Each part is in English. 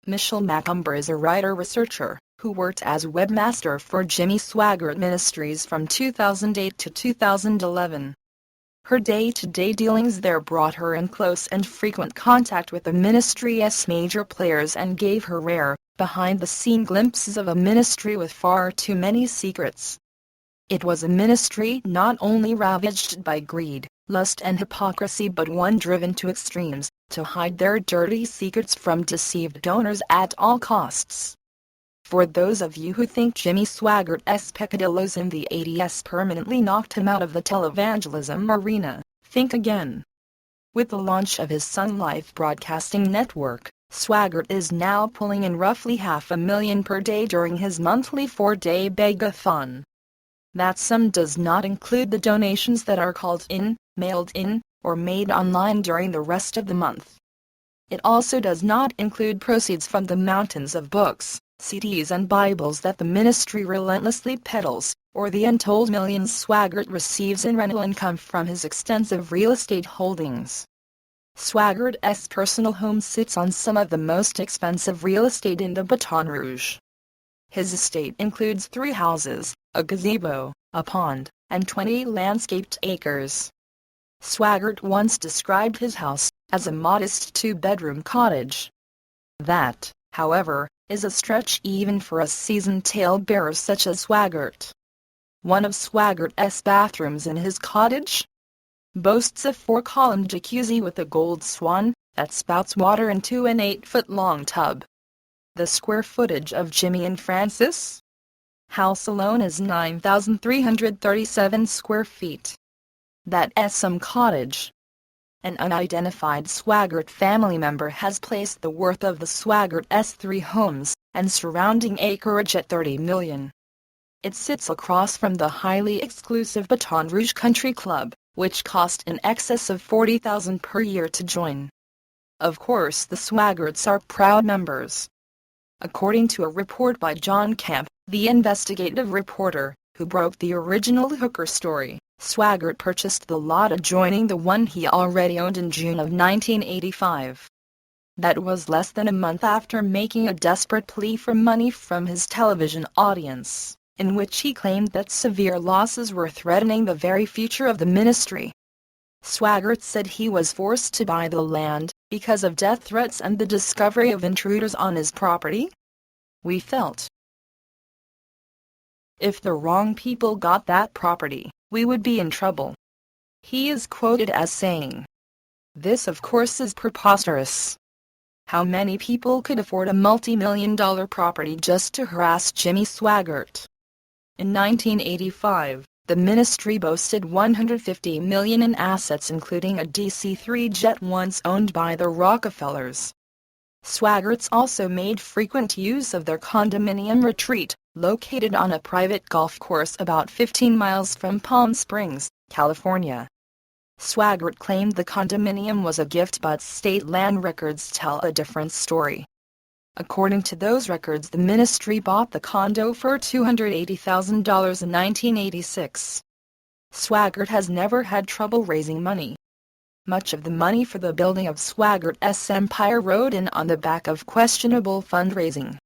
Michelle Macumber is a writer-researcher who worked as webmaster for Jimmy Swaggart Ministries from 2008 to 2011. Her day-to-day dealings there brought her in close and frequent contact with the ministry's major players and gave her rare, behind-the-scene glimpses of a ministry with far too many secrets. It was a ministry not only ravaged by greed, lust and hypocrisy but one driven to extremes, to hide their dirty secrets from deceived donors at all costs. For those of you who think Jimmy Swaggart's peccadillos in the 80s permanently knocked him out of the televangelism arena, think again. With the launch of his Sun Life broadcasting network, Swaggart is now pulling in roughly $500,000 per day during his monthly 4-day begathon. That sum does not include the donations that are called in, mailed in, or made online during the rest of the month. It also does not include proceeds from the mountains of books, CDs and Bibles that the ministry relentlessly peddles, or the untold millions Swaggart receives in rental income from his extensive real estate holdings. Swaggart's personal home sits on some of the most expensive real estate in the Baton Rouge. His estate includes 3 houses, a gazebo, a pond, and 20 landscaped acres. Swaggart once described his house as a modest 2-bedroom cottage. That, however, is a stretch even for a seasoned talebearer such as Swaggart. One of Swaggart's bathrooms in his cottage boasts a 4-column jacuzzi with a gold swan that spouts water into an 8-foot-long tub. The square footage of Jimmy and Frances' house alone is 9,337 square feet. That's some cottage. An unidentified Swaggart family member has placed the worth of the Swaggart's 3 homes and surrounding acreage at $30 million. It sits across from the highly exclusive Baton Rouge Country Club, which cost in excess of $40,000 per year to join. Of course, the Swaggarts are proud members. According to a report by John Camp, the investigative reporter, who broke the original hooker story, Swaggart purchased the lot adjoining the one he already owned in June of 1985. That was less than a month after making a desperate plea for money from his television audience, in which he claimed that severe losses were threatening the very future of the ministry. Swaggart said he was forced to buy the land because of death threats and the discovery of intruders on his property. We felt if the wrong people got that property, we would be in trouble. He is quoted as saying, "This of course is preposterous. How many people could afford a multi-million-dollar property just to harass Jimmy Swaggart?" In 1985, the ministry boasted $150 million in assets including a DC-3 jet once owned by the Rockefellers. Swaggarts also made frequent use of their condominium retreat, located on a private golf course about 15 miles from Palm Springs, California. Swaggart claimed the condominium was a gift, but state land records tell a different story. According to those records, the ministry bought the condo for $280,000 in 1986. Swaggart has never had trouble raising money. Much of the money for the building of Swaggart's empire rode in on the back of questionable fundraising.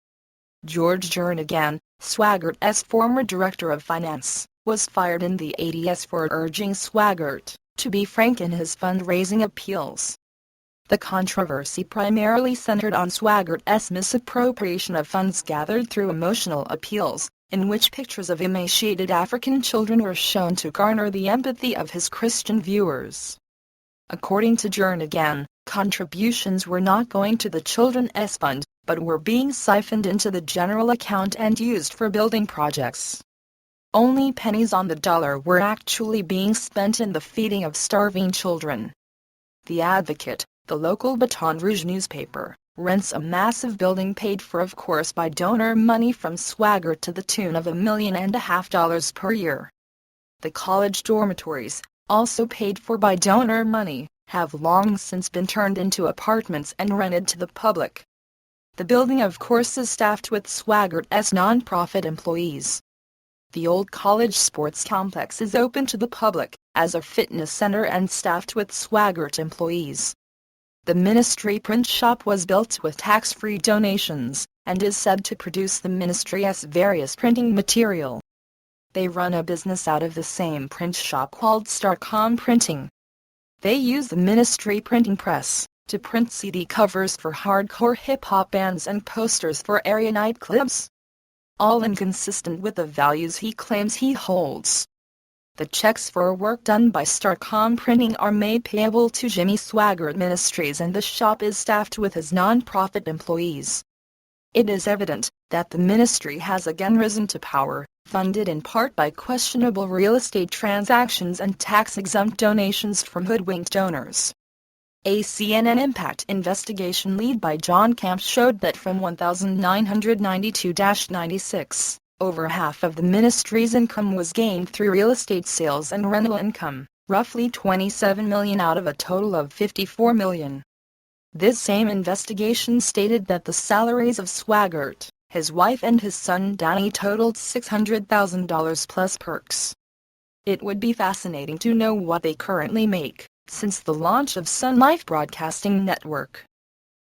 George Jernigan, Swaggart's former director of finance, was fired in the 80s for urging Swaggart to be frank in his fundraising appeals. The controversy primarily centered on Swaggart's misappropriation of funds gathered through emotional appeals, in which pictures of emaciated African children were shown to garner the empathy of his Christian viewers. According to Jernigan, contributions were not going to the children's fund, but were being siphoned into the general account and used for building projects. Only pennies on the dollar were actually being spent in the feeding of starving children. The Advocate, the local Baton Rouge newspaper, rents a massive building paid for of course by donor money from Swaggart to the tune of $1.5 million per year. The college dormitories, also paid for by donor money, have long since been turned into apartments and rented to the public. The building of course is staffed with Swaggart's nonprofit employees. The old college sports complex is open to the public as a fitness center and staffed with Swaggart employees. The ministry print shop was built with tax-free donations, and is said to produce the ministry's various printing material. They run a business out of the same print shop called Starcom Printing. They use the ministry printing press to print CD covers for hardcore hip-hop bands and posters for area nightclubs. All inconsistent with the values he claims he holds. The checks for work done by Starcom Printing are made payable to Jimmy Swaggart Ministries, and the shop is staffed with his non-profit employees. It is evident that the ministry has again risen to power, funded in part by questionable real estate transactions and tax-exempt donations from hoodwinked donors. A CNN Impact investigation led by John Camp showed that from 1992-96, over half of the ministry's income was gained through real estate sales and rental income, roughly $27 million out of a total of $54 million. This same investigation stated that the salaries of Swaggart, his wife and his son Danny totaled $600,000 plus perks. It would be fascinating to know what they currently make since the launch of Sun Life Broadcasting Network.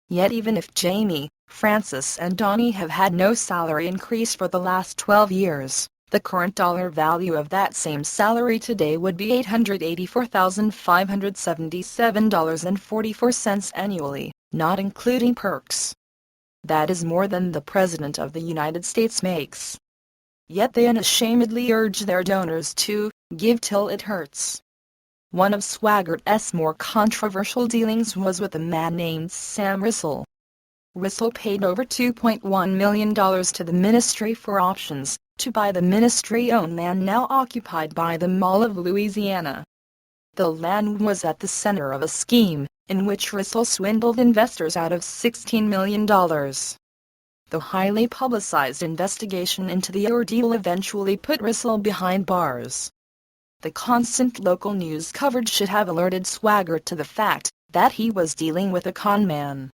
Yet even if Jamie, Francis and Donnie have had no salary increase for the last 12 years, the current dollar value of that same salary today would be $884,577.44 annually, not including perks. That is more than the President of the United States makes. Yet they unashamedly urge their donors to give till it hurts. One of Swaggart's more controversial dealings was with a man named Sam Rissell. Rissell paid over $2.1 million to the ministry for options to buy the ministry-owned land now occupied by the Mall of Louisiana. The land was at the center of a scheme in which Rissell swindled investors out of $16 million. The highly publicized investigation into the ordeal eventually put Rissell behind bars. The constant local news coverage should have alerted Swaggart to the fact that he was dealing with a con man.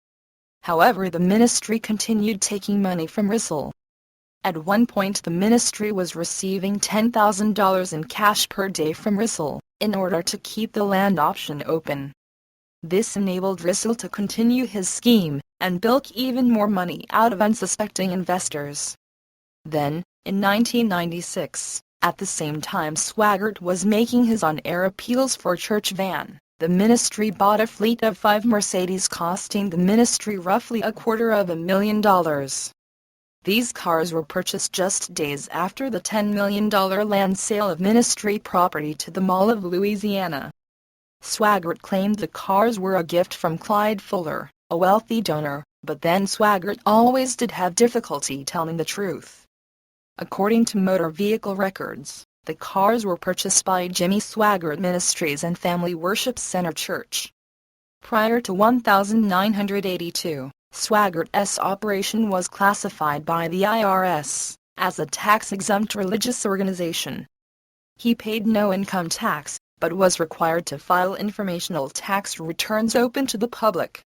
However, the ministry continued taking money from Rissell. At one point the ministry was receiving $10,000 in cash per day from Rissell, in order to keep the land option open. This enabled Rissell to continue his scheme, and bilk even more money out of unsuspecting investors. Then, in 1996, at the same time Swaggart was making his on-air appeals for church van, the ministry bought a fleet of 5 Mercedes costing the ministry roughly $250,000. These cars were purchased just days after the $10 million land sale of ministry property to the Mall of Louisiana. Swaggart claimed the cars were a gift from Clyde Fuller, a wealthy donor, but then Swaggart always did have difficulty telling the truth. According to motor vehicle records, the cars were purchased by Jimmy Swaggart Ministries and Family Worship Center Church. Prior to 1982, Swaggart's operation was classified by the IRS as a tax-exempt religious organization. He paid no income tax, but was required to file informational tax returns open to the public.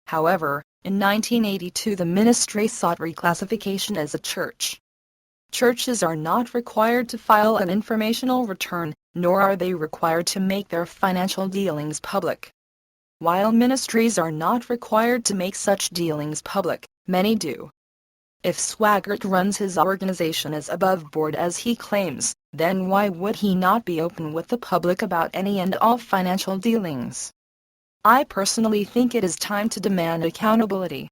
However, in 1982 the ministry sought reclassification as a church. Churches are not required to file an informational return, nor are they required to make their financial dealings public. While ministries are not required to make such dealings public, many do. If Swaggart runs his organization as above board as he claims, then why would he not be open with the public about any and all financial dealings? I personally think it is time to demand accountability.